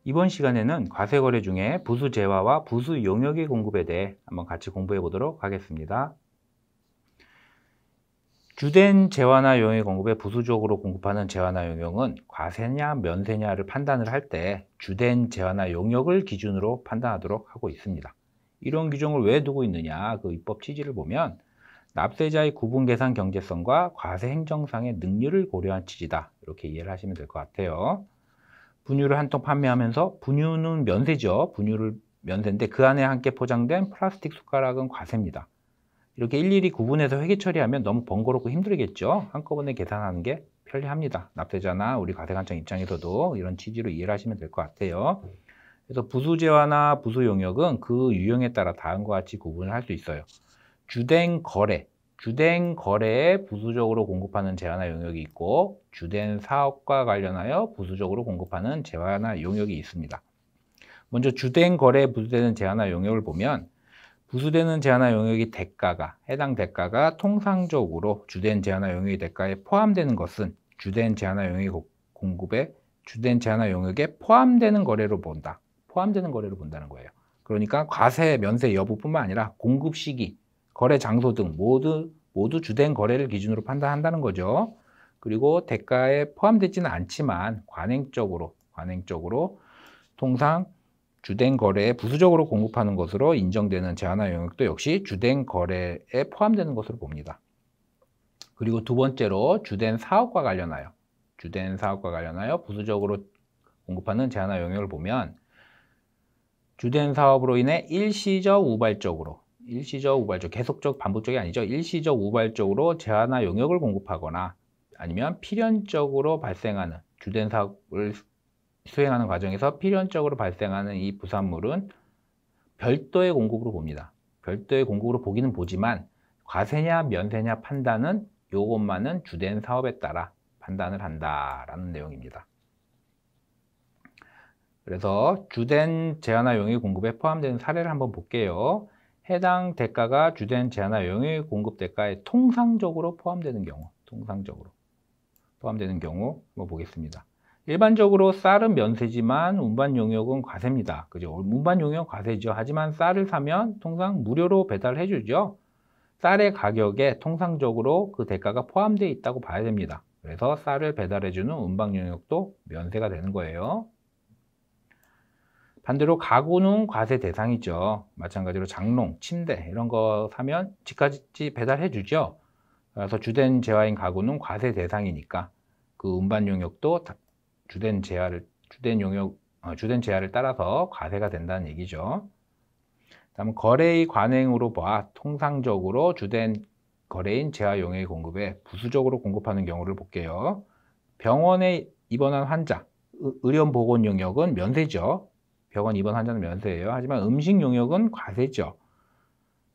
이번 시간에는 과세거래 중에 부수 재화와 부수 용역의 공급에 대해 한번 같이 공부해 보도록 하겠습니다. 주된 재화나 용역 공급에 부수적으로 공급하는 재화나 용역은 과세냐 면세냐를 판단을 할 때 주된 재화나 용역을 기준으로 판단하도록 하고 있습니다. 이런 규정을 왜 두고 있느냐, 그 입법 취지를 보면 납세자의 구분 계산 경제성과 과세 행정상의 능률을 고려한 취지다, 이렇게 이해를 하시면 될 것 같아요. 분유를 한 통 판매하면서 분유는 면세죠. 분유를 면세인데 그 안에 함께 포장된 플라스틱 숟가락은 과세입니다. 이렇게 일일이 구분해서 회계 처리하면 너무 번거롭고 힘들겠죠. 한꺼번에 계산하는 게 편리합니다. 납세자나 우리 과세관청 입장에서도 이런 취지로 이해를 하시면 될 것 같아요. 그래서 부수재화나 부수용역은 그 유형에 따라 다음과 같이 구분을 할 수 있어요. 주된 거래에 부수적으로 공급하는 재화나 용역이 있고, 주된 사업과 관련하여 부수적으로 공급하는 재화나 용역이 있습니다. 먼저 주된 거래에 부수되는 재화나 용역을 보면, 부수되는 재화나 용역의 해당 대가가 통상적으로 주된 재화나 용역의 대가에 포함되는 것은 주된 재화나 용역의 공급에 주된 재화나 용역에 포함되는 거래로 본다는 거예요. 그러니까 과세, 면세 여부뿐만 아니라 공급 시기, 거래 장소 등 모두 주된 거래를 기준으로 판단한다는 거죠. 그리고 대가에 포함되지는 않지만 관행적으로 통상 주된 거래에 부수적으로 공급하는 것으로 인정되는 재화나 용역도 역시 주된 거래에 포함되는 것으로 봅니다. 그리고 두 번째로 주된 사업과 관련하여 부수적으로 공급하는 재화나 용역을 보면, 주된 사업으로 인해 일시적 우발적으로 계속적 반복적이 아니죠. 일시적 우발적으로 재화나 용역을 공급하거나 아니면 필연적으로 발생하는 주된 사업을 수행하는 과정에서 필연적으로 발생하는 이 부산물은 별도의 공급으로 봅니다. 별도의 공급으로 보기는 보지만 과세냐 면세냐 판단은 이것만은 주된 사업에 따라 판단을 한다라는 내용입니다. 그래서 주된 재화나 용역 공급에 포함되는 사례를 한번 볼게요. 해당 대가가 주된 재화나 용역 공급 대가에 통상적으로 포함되는 경우 한번 보겠습니다. 일반적으로 쌀은 면세지만 운반 용역은 과세입니다. 그죠? 운반 용역 과세죠. 하지만 쌀을 사면 통상 무료로 배달해 주죠. 쌀의 가격에 통상적으로 그 대가가 포함되어 있다고 봐야 됩니다. 그래서 쌀을 배달해 주는 운반 용역도 면세가 되는 거예요. 반대로 가구는 과세 대상이죠. 마찬가지로 장롱, 침대 이런 거 사면 집까지 배달해 주죠. 그래서 주된 재화인 가구는 과세 대상이니까 그 운반 용역도 주된 재화를 따라서 과세가 된다는 얘기죠. 다음 거래의 관행으로 봐 통상적으로 주된 거래인 재화 용역의 공급에 부수적으로 공급하는 경우를 볼게요. 병원에 입원한 환자, 의료 보건 용역은 면세죠. 병원 입원 환자는 면세예요. 하지만 음식 용역은 과세죠.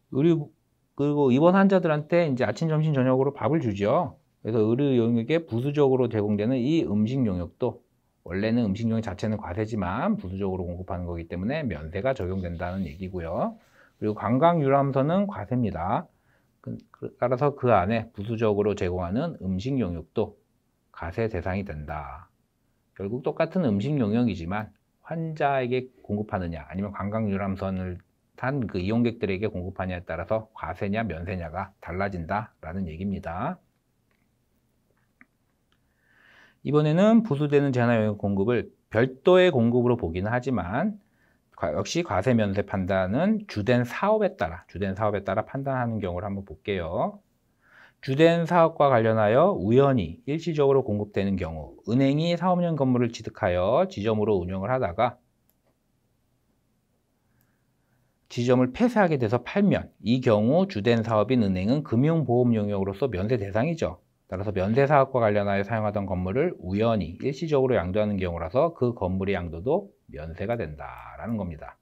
그리고 입원 환자들한테 이제 아침, 점심, 저녁으로 밥을 주죠. 그래서 의료 용역에 부수적으로 제공되는 이 음식 용역도 원래는 음식 용역 자체는 과세지만 부수적으로 공급하는 거기 때문에 면세가 적용된다는 얘기고요. 그리고 관광 유람선은 과세입니다. 따라서 그 안에 부수적으로 제공하는 음식 용역도 과세 대상이 된다. 결국 똑같은 음식 용역이지만 환자에게 공급하느냐 아니면 관광 유람선을 탄 그 이용객들에게 공급하냐에 따라서 과세냐 면세냐가 달라진다라는 얘기입니다. 이번에는 부수되는 재화나 용역 공급을 별도의 공급으로 보기는 하지만 역시 과세 면세 판단은 주된 사업에 따라 판단하는 경우를 한번 볼게요. 주된 사업과 관련하여 우연히 일시적으로 공급되는 경우, 은행이 사업용 건물을 취득하여 지점으로 운영을 하다가 지점을 폐쇄하게 돼서 팔면 이 경우 주된 사업인 은행은 금융보험 용역으로서 면세 대상이죠. 따라서 면세 사업과 관련하여 사용하던 건물을 우연히 일시적으로 양도하는 경우라서 그 건물의 양도도 면세가 된다라는 겁니다.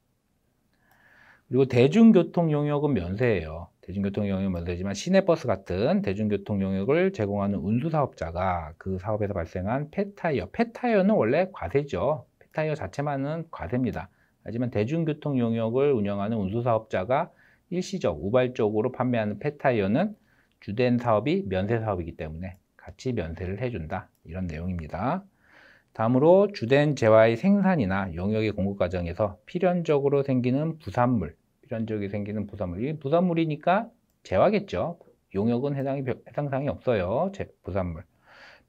그리고 대중교통 용역은 면세예요. 대중교통 용역은 면세지만 시내버스 같은 대중교통 용역을 제공하는 운수사업자가 그 사업에서 발생한 폐타이어는 원래 과세죠. 폐타이어 자체만은 과세입니다. 하지만 대중교통 용역을 운영하는 운수사업자가 일시적, 우발적으로 판매하는 폐타이어는 주된 사업이 면세 사업이기 때문에 같이 면세를 해준다, 이런 내용입니다. 다음으로 주된 재화의 생산이나 용역의 공급 과정에서 필연적으로 생기는 부산물, 이 부산물이니까 재화겠죠. 용역은 해당사항이 없어요. 부산물.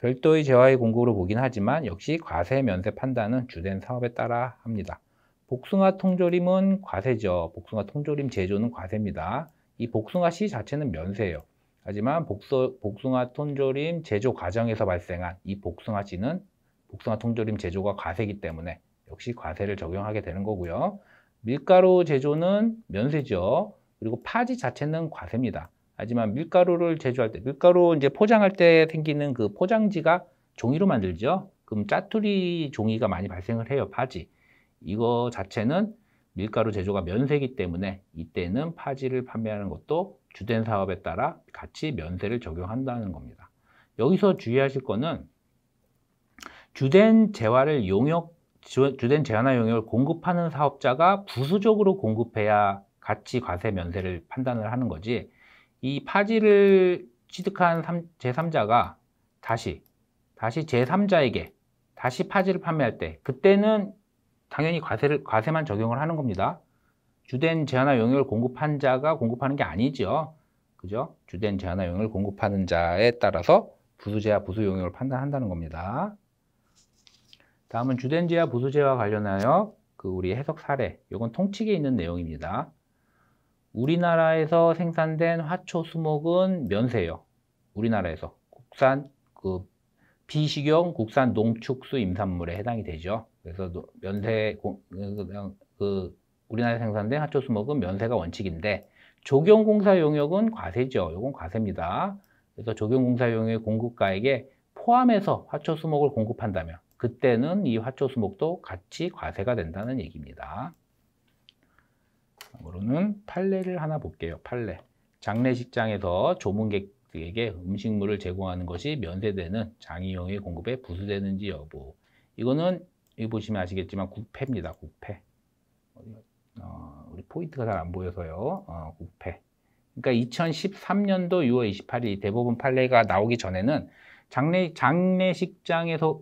별도의 재화의 공급으로 보긴 하지만 역시 과세 면세 판단은 주된 사업에 따라 합니다. 복숭아 통조림은 과세죠. 복숭아 통조림 제조는 과세입니다. 이 복숭아 씨 자체는 면세예요. 하지만 복숭아 통조림 제조 과정에서 발생한 이 복숭아 씨는 복숭아 통조림 제조가 과세이기 때문에 역시 과세를 적용하게 되는 거고요. 밀가루 제조는 면세죠. 그리고 파지 자체는 과세입니다. 하지만 밀가루를 제조할 때, 밀가루 이제 포장할 때 생기는 그 포장지가 종이로 만들죠. 그럼 짜투리 종이가 많이 발생을 해요, 파지. 이거 자체는 밀가루 제조가 면세이기 때문에 이때는 파지를 판매하는 것도 주된 사업에 따라 같이 면세를 적용한다는 겁니다. 여기서 주의하실 거는 주된 재화나 용역을 공급하는 사업자가 부수적으로 공급해야 같이 과세 면세를 판단을 하는 거지, 이 파지를 취득한 제3자가 다시 제3자에게 다시 파지를 판매할 때 그때는 당연히 과세만 적용을 하는 겁니다. 주된 재화나 용역을 공급한 자가 공급하는 게 아니죠. 그죠? 주된 재화나 용역을 공급하는 자에 따라서 부수재화, 부수용역을 판단한다는 겁니다. 다음은 주된 재화, 부수재화와 관련하여 우리 해석 사례, 이건 통칙에 있는 내용입니다. 우리나라에서 생산된 화초 수목은 면세예요. 우리나라에서 국산 비식용 국산 농축수 임산물에 해당이 되죠. 그래서 면세 우리나라에 생산된 화초 수목은 면세가 원칙인데 조경공사 용역은 과세죠. 이건 과세입니다. 그래서 조경공사 용역의 공급가액에 포함해서 화초 수목을 공급한다면 그때는 이 화초 수목도 같이 과세가 된다는 얘기입니다. 다음으로는 판례를 하나 볼게요. 판례. 장례식장에서 조문객에게 음식물을 제공하는 것이 면세되는 장의용의 공급에 부수되는지 여부. 이거는 여기 보시면 아시겠지만 국패입니다. 국패. 우리 포인트가 잘 안 보여서요. 국패. 그러니까 2013년도 6월 28일 대법원 판례가 나오기 전에는 장례식장에서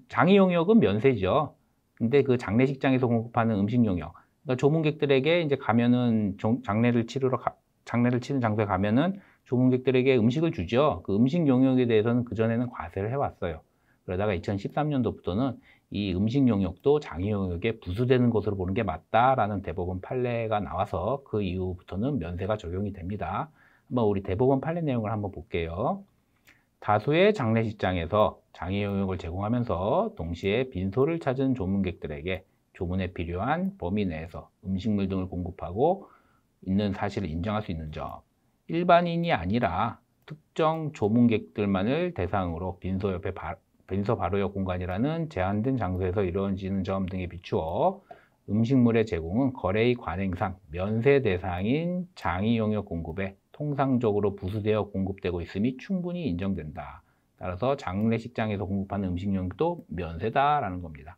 장의용역은 면세죠. 근데 그 장례식장에서 공급하는 음식 용역, 그러니까 조문객들에게 이제 가면은 장례를 치는 장소에 가면은 조문객들에게 음식을 주죠. 그 음식 용역에 대해서는 그전에는 과세를 해왔어요. 그러다가 2013년도부터는 이 음식 용역도 장의 용역에 부수되는 것으로 보는 게 맞다라는 대법원 판례가 나와서 그 이후부터는 면세가 적용이 됩니다. 한번 우리 대법원 판례 내용을 한번 볼게요. 다수의 장례식장에서 장의 용역을 제공하면서 동시에 빈소를 찾은 조문객들에게 조문에 필요한 범위 내에서 음식물 등을 공급하고 있는 사실을 인정할 수 있는 점, 일반인이 아니라 특정 조문객들만을 대상으로 빈소 옆에 빈소 바로 옆 공간이라는 제한된 장소에서 이루어지는 점 등에 비추어 음식물의 제공은 거래의 관행상 면세 대상인 장의 용역 공급에 통상적으로 부수되어 공급되고 있음이 충분히 인정된다. 따라서 장례식장에서 공급하는 음식 용역도 면세다라는 겁니다.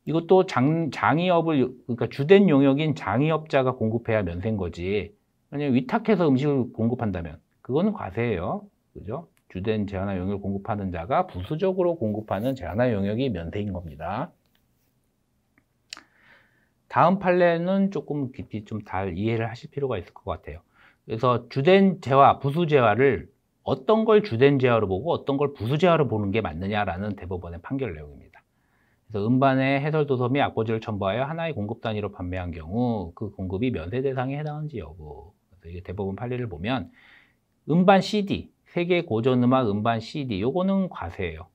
이것도 장의업을, 그러니까 주된 용역인 장의업자가 공급해야 면세인 거지. 만약 위탁해서 음식을 공급한다면 그거는 과세예요. 그죠? 주된 재화나 용역을 공급하는 자가 부수적으로 공급하는 재화나 용역이 면세인 겁니다. 다음 판례는 조금 깊이 좀 잘 이해를 하실 필요가 있을 것 같아요. 그래서 주된 재화, 부수 재화를 어떤 걸 주된 재화로 보고 어떤 걸 부수 재화로 보는 게 맞느냐라는 대법원의 판결 내용입니다. 그래서 음반의 해설 도서 및 악보지를 첨부하여 하나의 공급 단위로 판매한 경우 그 공급이 면세 대상에 해당하는지 여부. 그래서 이게 대법원 판례를 보면 음반 CD, 세계 고전음악 음반 CD, 요거는 과세예요.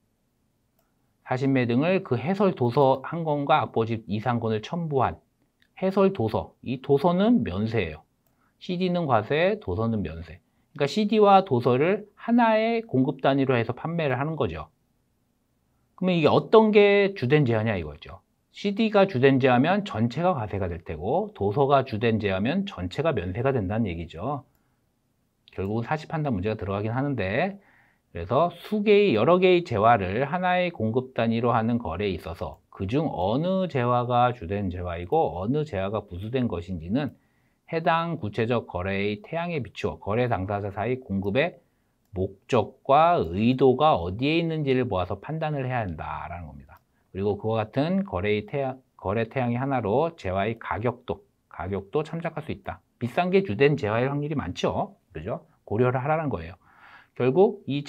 40매 등을 그 해설 도서 한 권과 악보집 2, 3권을 첨부한 해설 도서, 이 도서는 면세예요. CD는 과세, 도서는 면세. 그러니까 CD와 도서를 하나의 공급 단위로 해서 판매를 하는 거죠. 그러면 이게 어떤 게 주된 재화냐 이거죠. CD가 주된 재화면 전체가 과세가 될 테고 도서가 주된 재화면 전체가 면세가 된다는 얘기죠. 결국은 사시 판단 문제가 들어가긴 하는데, 그래서 여러 개의 재화를 하나의 공급 단위로 하는 거래에 있어서 그중 어느 재화가 주된 재화이고 어느 재화가 부수된 것인지는 해당 구체적 거래의 태양에 비추어 거래 당사자 사이 공급의 목적과 의도가 어디에 있는지를 모아서 판단을 해야 한다라는 겁니다. 그리고 그와 같은 거래 태양의 하나로 재화의 가격도 참작할 수 있다. 비싼 게 주된 재화일 확률이 많죠. 그죠? 고려를 하라는 거예요. 결국 이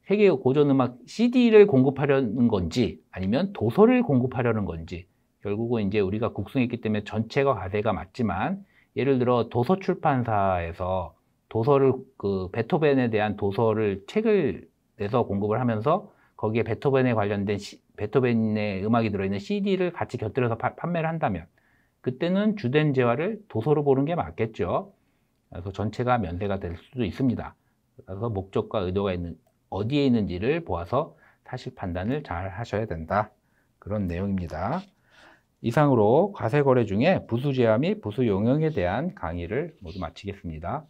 세계 고전음악 CD를 공급하려는 건지 아니면 도서를 공급하려는 건지, 결국은 이제 우리가 국승했기 때문에 전체가 과세가 맞지만, 예를 들어 도서 출판사에서 도서를 베토벤에 대한 도서를 책을 내서 공급을 하면서 거기에 베토벤에 관련된 베토벤의 음악이 들어있는 CD를 같이 곁들여서 판매를 한다면 그때는 주된 재화를 도서로 보는 게 맞겠죠. 그래서 전체가 면세가 될 수도 있습니다. 그래서 목적과 의도가 어디에 있는지를 보아서 사실 판단을 잘 하셔야 된다. 그런 내용입니다. 이상으로 과세거래 중에 부수재화 및 부수용역에 대한 강의를 모두 마치겠습니다.